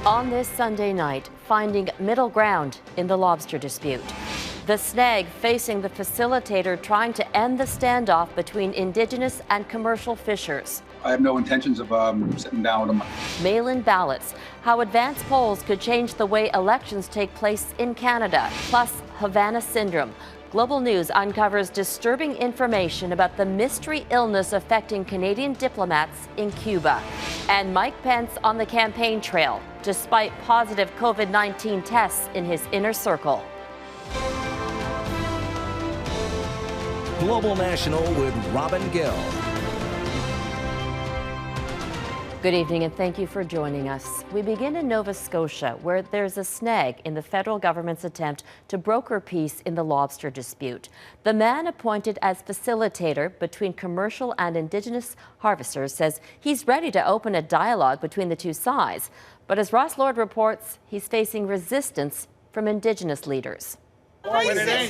On this Sunday night, finding middle ground in the lobster dispute. The snag facing the facilitator trying to end the standoff between Indigenous and commercial fishers. I have no intentions of sitting down with them. Mail-in ballots, how advanced polls could change the way elections take place in Canada. Plus, Havana Syndrome. Global News uncovers disturbing information about the mystery illness affecting Canadian diplomats in Cuba. And Mike Pence on the campaign trail, despite positive COVID-19 tests in his inner circle. Global National with Robin Gill. Good evening and thank you for joining us. We begin in Nova Scotia, where there's a snag in the federal government's attempt to broker peace in the lobster dispute. The man appointed as facilitator between commercial and Indigenous harvesters says he's ready to open a dialogue between the two sides. But as Ross Lord reports, he's facing resistance from Indigenous leaders.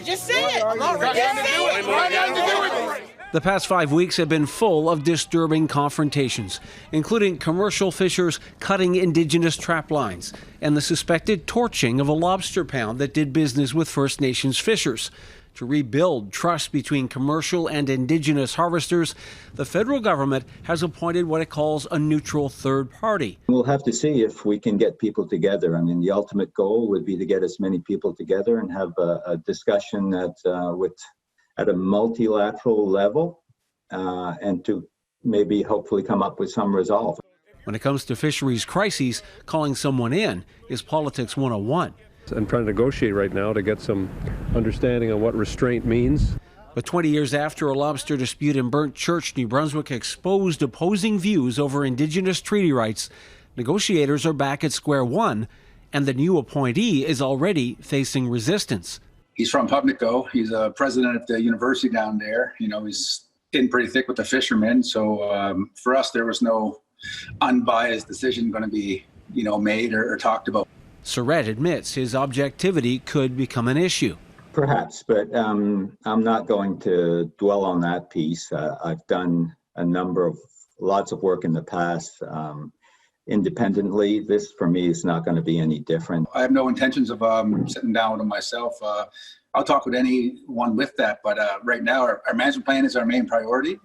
Just say it. I'm not ready to do it. The past 5 weeks have been full of disturbing confrontations, including commercial fishers cutting Indigenous trap lines and the suspected torching of a lobster pound that did business with First Nations fishers. To rebuild trust between commercial and Indigenous harvesters, the federal government has appointed what it calls a neutral third party. We'll have to see if we can get people together. I mean, the ultimate goal would be to get as many people together and have a discussion at a multilateral level and to maybe hopefully come up with some resolve. When it comes to fisheries crises, calling someone in is politics 101. I'm trying to negotiate right now to get some understanding on what restraint means. But 20 years after a lobster dispute in Burnt Church, New Brunswick exposed opposing views over Indigenous treaty rights, negotiators are back at square one, and the new appointee is already facing resistance. He's from Pubnico. He's a president at the university down there. You know, he's in pretty thick with the fishermen. So for us, there was no unbiased decision going to be, made or talked about. Surette admits his objectivity could become an issue. Perhaps, but I'm not going to dwell on that piece. I've done lots of work in the past. Independently, this for me is not going to be any different. I have no intentions of sitting down with them myself. I'll talk with anyone with that, but right now our management plan is our main priority.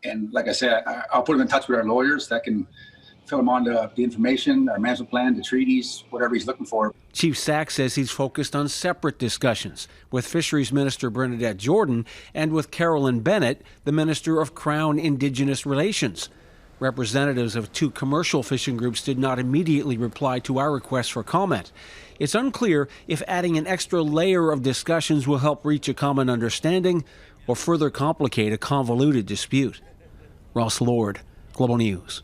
And like I said, I'll put them in touch with our lawyers that can fill him on the information, our management plan, the treaties, whatever he's looking for. Chief Sack says he's focused on separate discussions with Fisheries Minister Bernadette Jordan and with Carolyn Bennett, the Minister of Crown Indigenous Relations. Representatives of two commercial fishing groups did not immediately reply to our request for comment. It's unclear if adding an extra layer of discussions will help reach a common understanding or further complicate a convoluted dispute. Ross Lord, Global News.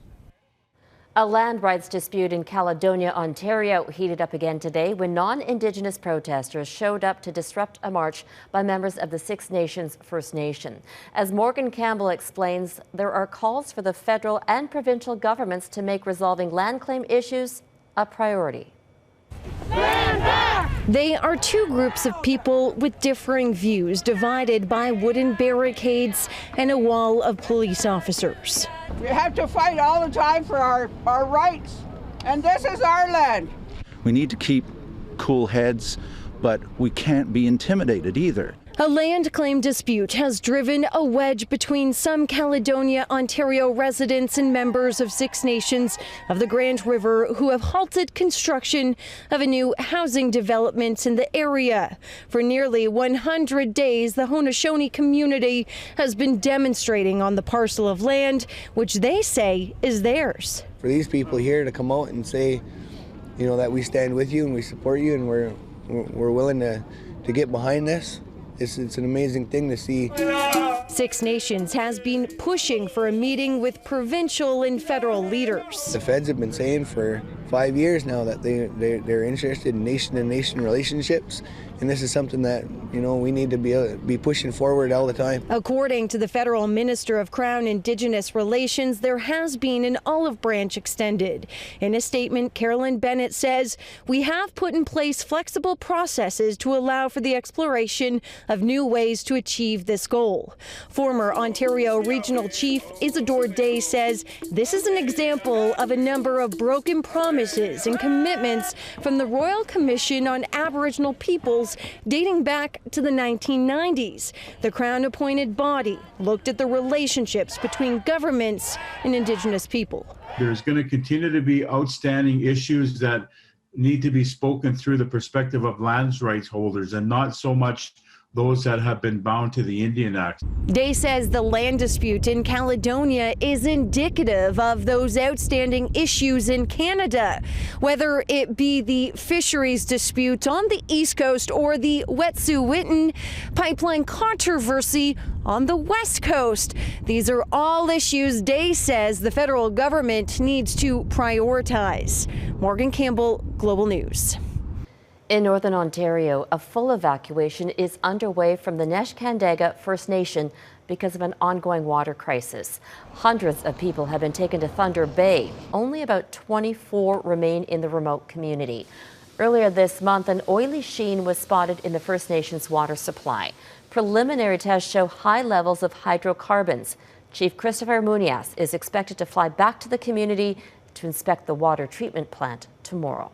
A land rights dispute in Caledonia, Ontario heated up again today when non-Indigenous protesters showed up to disrupt a march by members of the Six Nations First Nation. As Morganne Campbell explains, there are calls for the federal and provincial governments to make resolving land claim issues a priority. Stand back! They are two groups of people with differing views, divided by wooden barricades and a wall of police officers. We have to fight all the time for our rights, and this is our land. We need to keep cool heads, but we can't be intimidated either. A land claim dispute has driven a wedge between some Caledonia, Ontario residents and members of Six Nations of the Grand River who have halted construction of a new housing development in the area. For nearly 100 days, the Haudenosaunee community has been demonstrating on the parcel of land, which they say is theirs. For these people here to come out and say, that we stand with you and we support you and we're willing to get behind this. It's an amazing thing to see. Six Nations has been pushing for a meeting with provincial and federal leaders. The feds have been saying for 5 years now that they're interested in nation-to-nation relationships And this is something that, you know, we need to be pushing forward all the time. According to the federal Minister of Crown Indigenous Relations, there has been an olive branch extended. In a statement, Carolyn Bennett says, "We have put in place flexible processes to allow for the exploration of new ways to achieve this goal." Former Ontario Regional Chief Isidore Day says this is an example of a number of broken promises and commitments from the Royal Commission on Aboriginal Peoples dating back to the 1990s. The Crown-appointed body looked at the relationships between governments and Indigenous people. There's going to continue to be outstanding issues that need to be spoken through the perspective of lands rights holders and not so much those that have been bound to the Indian Act. Day says the land dispute in Caledonia is indicative of those outstanding issues in Canada, whether it be the fisheries dispute on the East Coast or the Wet'suwet'en pipeline controversy on the West Coast. These are all issues Day says the federal government needs to prioritize. Morganne Campbell, Global News. In Northern Ontario, a full evacuation is underway from the Neskandaga First Nation because of an ongoing water crisis. Hundreds of people have been taken to Thunder Bay. Only about 24 remain in the remote community. Earlier this month, an oily sheen was spotted in the First Nations water supply. Preliminary tests show high levels of hydrocarbons. Chief Christopher Munias is expected to fly back to the community to inspect the water treatment plant tomorrow.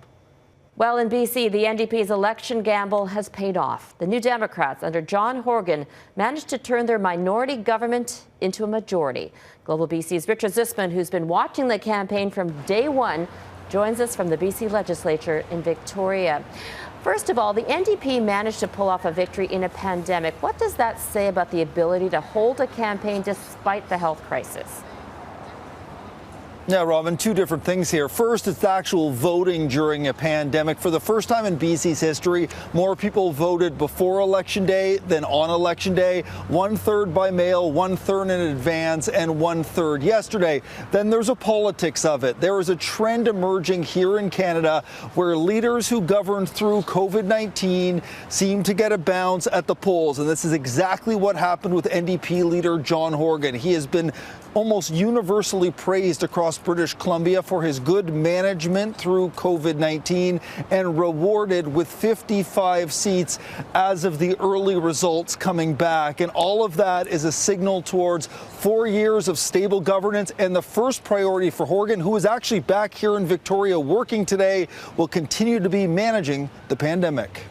Well, in BC, the NDP's election gamble has paid off. The New Democrats under John Horgan managed to turn their minority government into a majority. Global BC's Richard Zussman, who's been watching the campaign from day one, joins us from the BC legislature in Victoria. First of all, the NDP managed to pull off a victory in a pandemic. What does that say about the ability to hold a campaign despite the health crisis? Yeah, Robin, two different things here. First, it's the actual voting during a pandemic. For the first time in BC's history, more people voted before Election Day than on Election Day. 1/3 by mail, 1/3 in advance, and 1/3 yesterday. Then there's a politics of it. There is a trend emerging here in Canada where leaders who governed through COVID-19 seem to get a bounce at the polls. And this is exactly what happened with NDP leader John Horgan. He has been almost universally praised across British Columbia for his good management through COVID-19 and rewarded with 55 seats as of the early results coming back. And all of that is a signal towards 4 years of stable governance. And the first priority for Horgan, who is actually back here in Victoria working today, will continue to be managing the pandemic.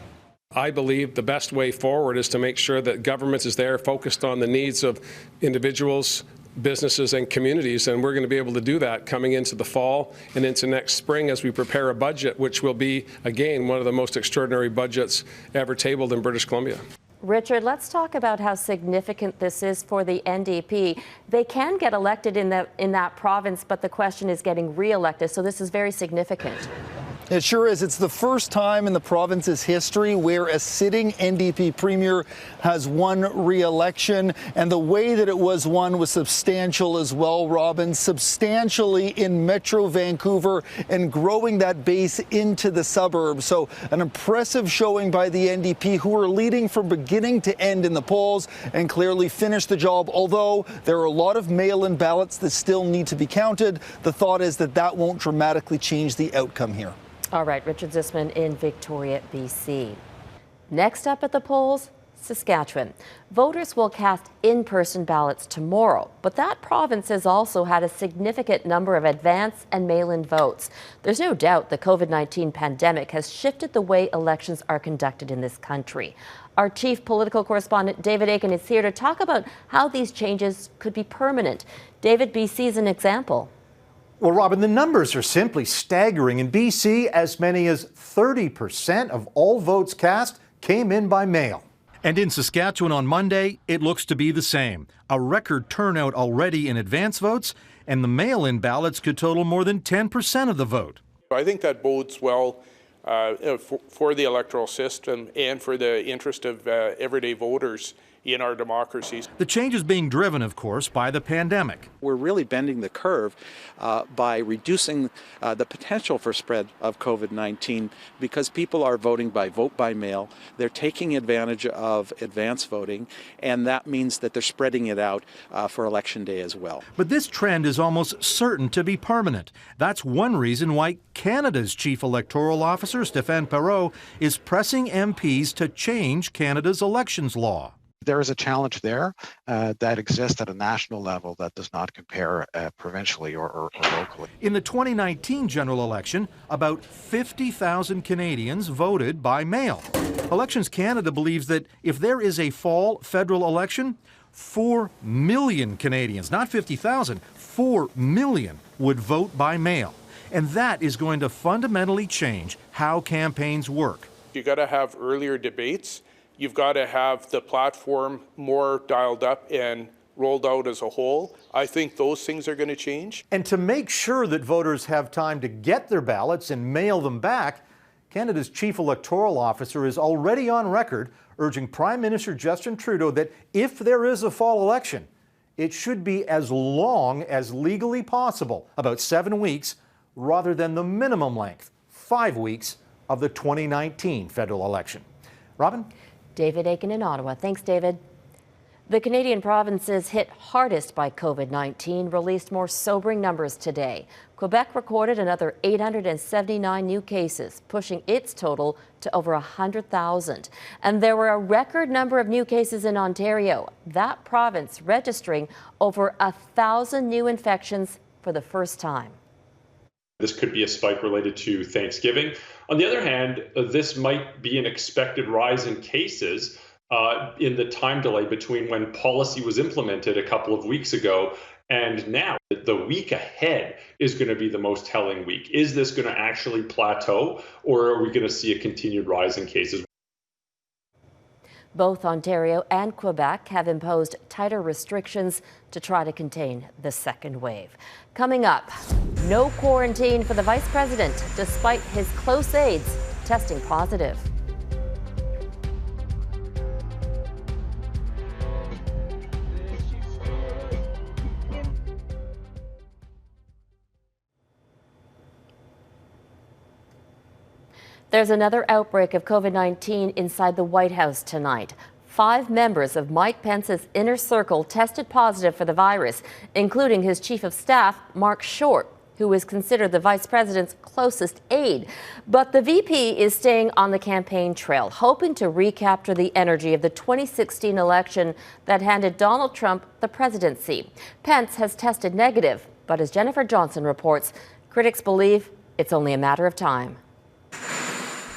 I believe the best way forward is to make sure that government is there focused on the needs of individuals, businesses and communities, and we're going to be able to do that coming into the fall and into next spring as we prepare a budget which will be, again, one of the most extraordinary budgets ever tabled in British Columbia. Richard, let's talk about how significant this is for the NDP. They can get elected in that province, but the question is getting re-elected, so this is very significant. It sure is. It's the first time in the province's history where a sitting NDP premier has won re-election, and the way that it was won was substantial as well, Robin. Substantially in Metro Vancouver and growing that base into the suburbs. So an impressive showing by the NDP, who are leading from beginning to end in the polls and clearly finished the job. Although there are a lot of mail-in ballots that still need to be counted, the thought is that that won't dramatically change the outcome here. All right, Richard Zussman in Victoria, BC. Next up at the polls, Saskatchewan. Voters will cast in-person ballots tomorrow, but that province has also had a significant number of advance and mail-in votes. There's no doubt the COVID-19 pandemic has shifted the way elections are conducted in this country. Our chief political correspondent, David Aiken, is here to talk about how these changes could be permanent. David, BC is an example. Well, Robin, the numbers are simply staggering. In BC, as many as 30% of all votes cast came in by mail. And in Saskatchewan on Monday, it looks to be the same. A record turnout already in advance votes, and the mail-in ballots could total more than 10% of the vote. I think that bodes well for the electoral system and for the interest of everyday voters in our democracies. The change is being driven, of course, by the pandemic. We're really bending the curve by reducing the potential for spread of COVID-19 because people are voting by vote by mail. They're taking advantage of advance voting, and that means that they're spreading it out for Election Day as well. But this trend is almost certain to be permanent. That's one reason why Canada's Chief Electoral Officer, Stéphane Perreault, is pressing MPs to change Canada's elections law. There is a challenge there that exists at a national level that does not compare provincially or locally. In the 2019 general election, about 50,000 Canadians voted by mail. Elections Canada believes that if there is a fall federal election, 4 million Canadians, not 50,000, 4 million would vote by mail. And that is going to fundamentally change how campaigns work. You got to have earlier debates. You've got to have the platform more dialed up and rolled out as a whole. I think those things are going to change. And to make sure that voters have time to get their ballots and mail them back, Canada's Chief Electoral Officer is already on record urging Prime Minister Justin Trudeau that if there is a fall election, it should be as long as legally possible, about 7 weeks, rather than the minimum length, 5 weeks, of the 2019 federal election. Robin? David Aiken in Ottawa. Thanks, David. The Canadian provinces hit hardest by COVID-19 released more sobering numbers today. Quebec recorded another 879 new cases, pushing its total to over 100,000. And there were a record number of new cases in Ontario, that province registering over 1,000 new infections for the first time. This could be a spike related to Thanksgiving. On the other hand, this might be an expected rise in cases in the time delay between when policy was implemented a couple of weeks ago and now. The week ahead is going to be the most telling week. Is this going to actually plateau, or are we going to see a continued rise in cases? Both Ontario and Quebec have imposed tighter restrictions to try to contain the second wave. Coming up, no quarantine for the Vice President, despite his close aides testing positive. There's another outbreak of COVID-19 inside the White House tonight. 5 members of Mike Pence's inner circle tested positive for the virus, including his chief of staff, Mark Short, who is considered the vice president's closest aide. But the VP is staying on the campaign trail, hoping to recapture the energy of the 2016 election that handed Donald Trump the presidency. Pence has tested negative, but as Jennifer Johnson reports, critics believe it's only a matter of time.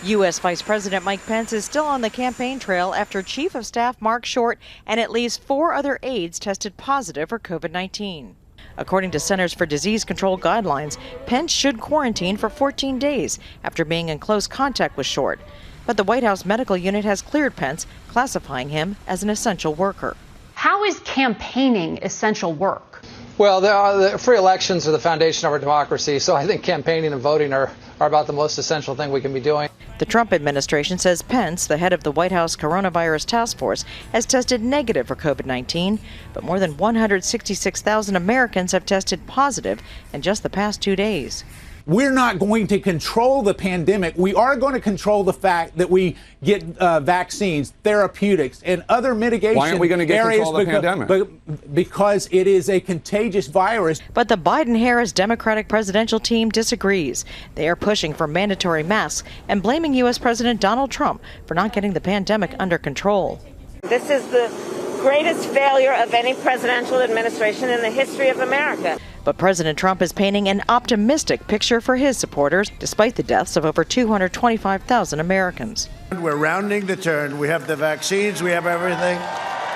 U.S. Vice President Mike Pence is still on the campaign trail after Chief of Staff Mark Short and at least 4 other aides tested positive for COVID-19. According to Centers for Disease Control guidelines, Pence should quarantine for 14 days after being in close contact with Short. But the White House medical unit has cleared Pence, classifying him as an essential worker. How is campaigning essential work? Well, the free elections are the foundation of our democracy, so I think campaigning and voting are about the most essential thing we can be doing. The Trump administration says Pence, the head of the White House coronavirus task force, has tested negative for COVID-19, but more than 166,000 Americans have tested positive in just the past 2 days. We're not going to control the pandemic. We are going to control the fact that we get vaccines, therapeutics, and other mitigation. Why aren't we going to get control of the pandemic? Because it is a contagious virus. But the Biden-Harris Democratic presidential team disagrees. They are pushing for mandatory masks and blaming U.S. President Donald Trump for not getting the pandemic under control. This is the greatest failure of any presidential administration in the history of America. But President Trump is painting an optimistic picture for his supporters, despite the deaths of over 225,000 Americans. We're rounding the turn. We have the vaccines. We have everything.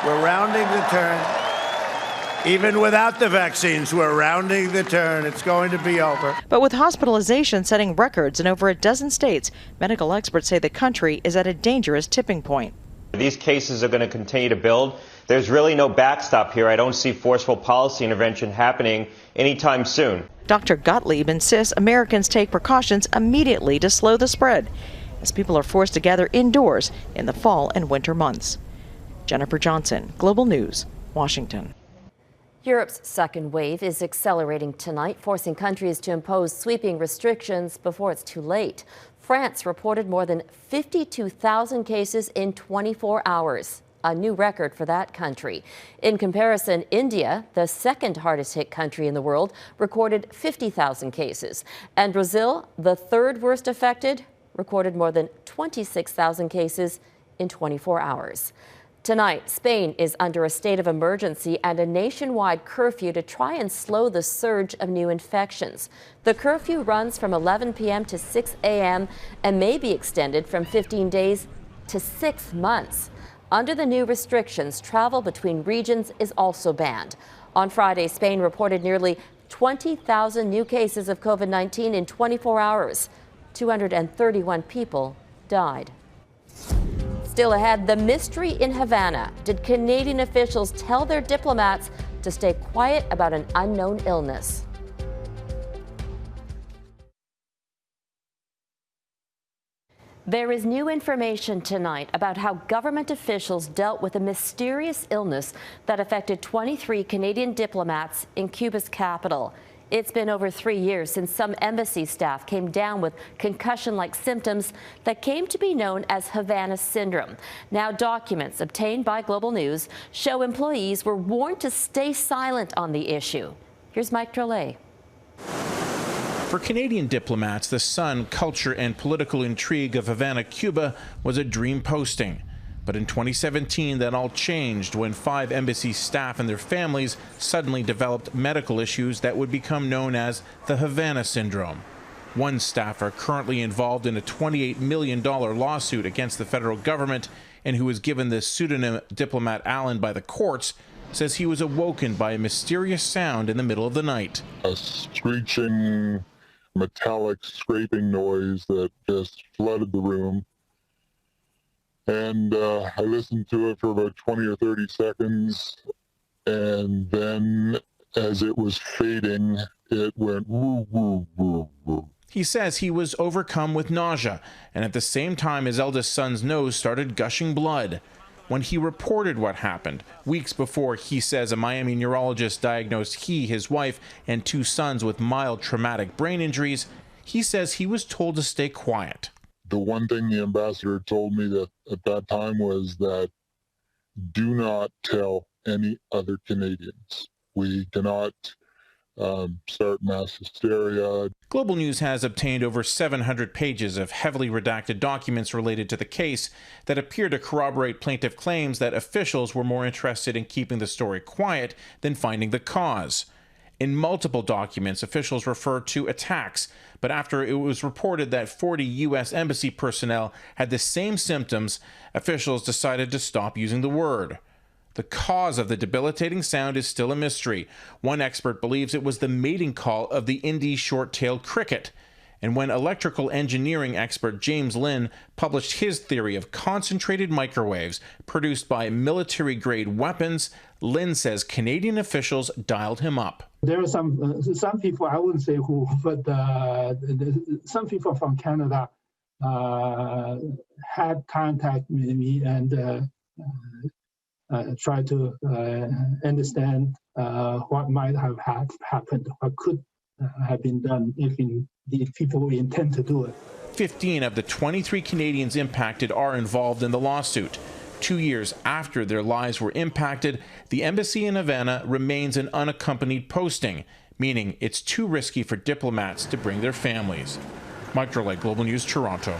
We're rounding the turn. Even without the vaccines, we're rounding the turn. It's going to be over. But with hospitalization setting records in over a dozen states, medical experts say the country is at a dangerous tipping point. These cases are going to continue to build. There's really no backstop here. I don't see forceful policy intervention happening anytime soon. Dr. Gottlieb insists Americans take precautions immediately to slow the spread, as people are forced to gather indoors in the fall and winter months. Jennifer Johnson, Global News, Washington. Europe's second wave is accelerating tonight, forcing countries to impose sweeping restrictions before it's too late. France reported more than 52,000 cases in 24 hours, a new record for that country. In comparison, India, the second hardest hit country in the world, recorded 50,000 cases. And Brazil, the third worst affected, recorded more than 26,000 cases in 24 hours. Tonight, Spain is under a state of emergency and a nationwide curfew to try and slow the surge of new infections. The curfew runs from 11 p.m. to 6 a.m. and may be extended from 15 days to 6 months. Under the new restrictions, travel between regions is also banned. On Friday, Spain reported nearly 20,000 new cases of COVID-19 in 24 hours. 231 people died. Still ahead, the mystery in Havana. Did Canadian officials tell their diplomats to stay quiet about an unknown illness? There is new information tonight about how government officials dealt with a mysterious illness that affected 23 Canadian diplomats in Cuba's capital. It's been over 3 years since some embassy staff came down with concussion-like symptoms that came to be known as Havana Syndrome. Now, documents obtained by Global News show employees were warned to stay silent on the issue. Here's Mike Drolet. For Canadian diplomats, the sun, culture, and political intrigue of Havana, Cuba was a dream posting. But in 2017, that all changed when 5 embassy staff and their families suddenly developed medical issues that would become known as the Havana Syndrome. One staffer currently involved in a $28 million lawsuit against the federal government and who was given the pseudonym Diplomat Allen by the courts says he was awoken by a mysterious sound in the middle of the night. A screeching, metallic scraping noise that just flooded the room. And I listened to it for about 20 or 30 seconds, and then as it was fading, it went woo, woo, woo, woo. He says he was overcome with nausea, and at the same time his eldest son's nose started gushing blood. When he reported what happened, weeks before, he says a Miami neurologist diagnosed he, his wife, and 2 sons with mild traumatic brain injuries, he says he was told to stay quiet. The one thing the ambassador told me that at that time was that do not tell any other Canadians. We cannot start mass hysteria. Global News has obtained over 700 pages of heavily redacted documents related to the case that appear to corroborate plaintiff claims that officials were more interested in keeping the story quiet than finding the cause. In multiple documents, officials referred to attacks, but after it was reported that 40 U.S. embassy personnel had the same symptoms, officials decided to stop using the word. The cause of the debilitating sound is still a mystery. One expert believes it was the mating call of the Indian short-tailed cricket. And when electrical engineering expert James Lynn published his theory of concentrated microwaves produced by military-grade weapons, Lynn says Canadian officials dialed him up. There are some people, I wouldn't say who, but some people from Canada had contact with me and tried to understand what might have happened, what could have been done if indeed people intend to do it. 15 of the 23 Canadians impacted are involved in the lawsuit. 2 years after their lives were impacted, the embassy in Havana remains an unaccompanied posting, meaning it's too risky for diplomats to bring their families. Mike Drolet, Global News, Toronto.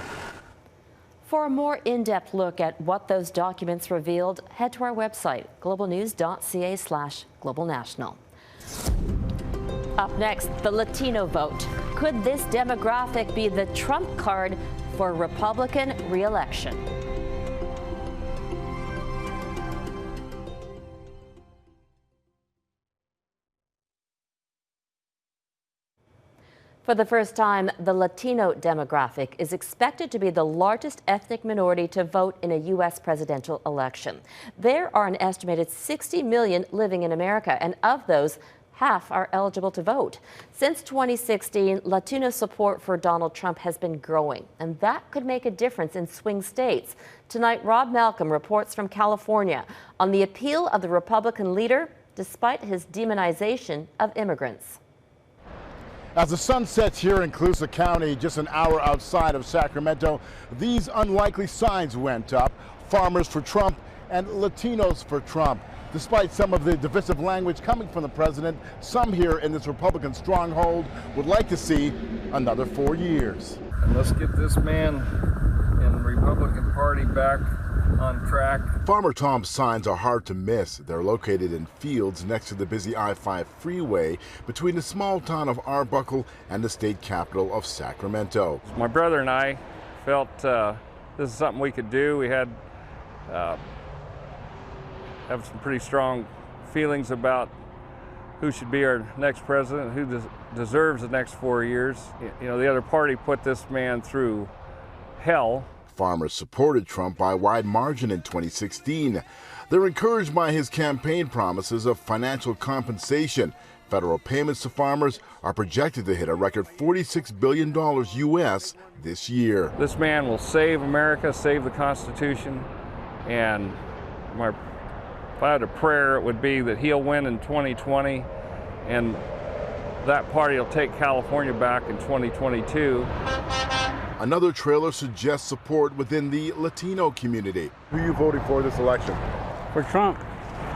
For a more in-depth look at what those documents revealed, head to our website, globalnews.ca/globalnational. Up next, the Latino vote. Could this demographic be the trump card for Republican re-election? For the first time, the Latino demographic is expected to be the largest ethnic minority to vote in a U.S. presidential election. There are an estimated 60 million living in America, and of those, half are eligible to vote. Since 2016, Latino support for Donald Trump has been growing, and that could make a difference in swing states. Tonight, Rob Malcolm reports from California on the appeal of the Republican leader despite his demonization of immigrants. As the sun sets here in Colusa County, just an hour outside of Sacramento, these unlikely signs went up: farmers for Trump and Latinos for Trump. Despite some of the divisive language coming from the president, some here in this Republican stronghold would like to see another 4 years. And let's get this man and the Republican Party back on track. Farmer Tom's signs are hard to miss. They're located in fields next to the busy I-5 freeway between the small town of Arbuckle and the state capital of Sacramento. My brother and I felt this is something we could do. We had have some pretty strong feelings about who should be our next president, who deserves the next 4 years. You know, the other party put this man through hell. Farmers supported Trump by a wide margin in 2016. They're encouraged by his campaign promises of financial compensation. Federal payments to farmers are projected to hit a record $46 billion U.S. this year. This man will save America, save the Constitution, and if I had a prayer, it would be that he'll win in 2020, and that party will take California back in 2022. Another trailer suggests support within the Latino community. Who are you voting for this election? For Trump.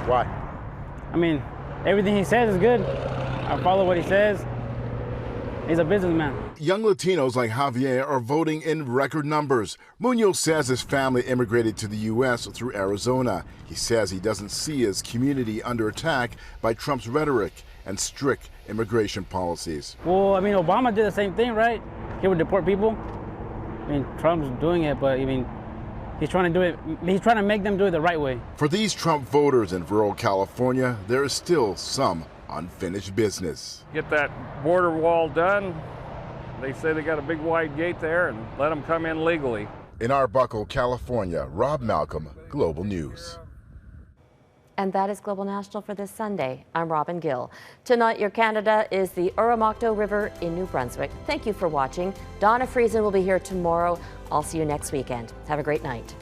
Why? I mean, everything he says is good. I follow what he says. He's a businessman. Young Latinos like Javier are voting in record numbers. Munoz says his family immigrated to the U.S. through Arizona. He says he doesn't see his community under attack by Trump's rhetoric and strict immigration policies. Well, I mean, Obama did the same thing, right? He would deport people. I mean, Trump's doing it, but I mean, he's trying to do it. He's trying to make them do it the right way. For these Trump voters in rural California, there is still some unfinished business. Get that border wall done. They say they got a big wide gate there, and let them come in legally. In Arbuckle, California, Rob Malcolm, Global News. And that is Global National for this Sunday. I'm Robin Gill. Tonight, your Canada is the Uramocto River in New Brunswick. Thank you for watching. Donna Friesen will be here tomorrow. I'll see you next weekend. Have a great night.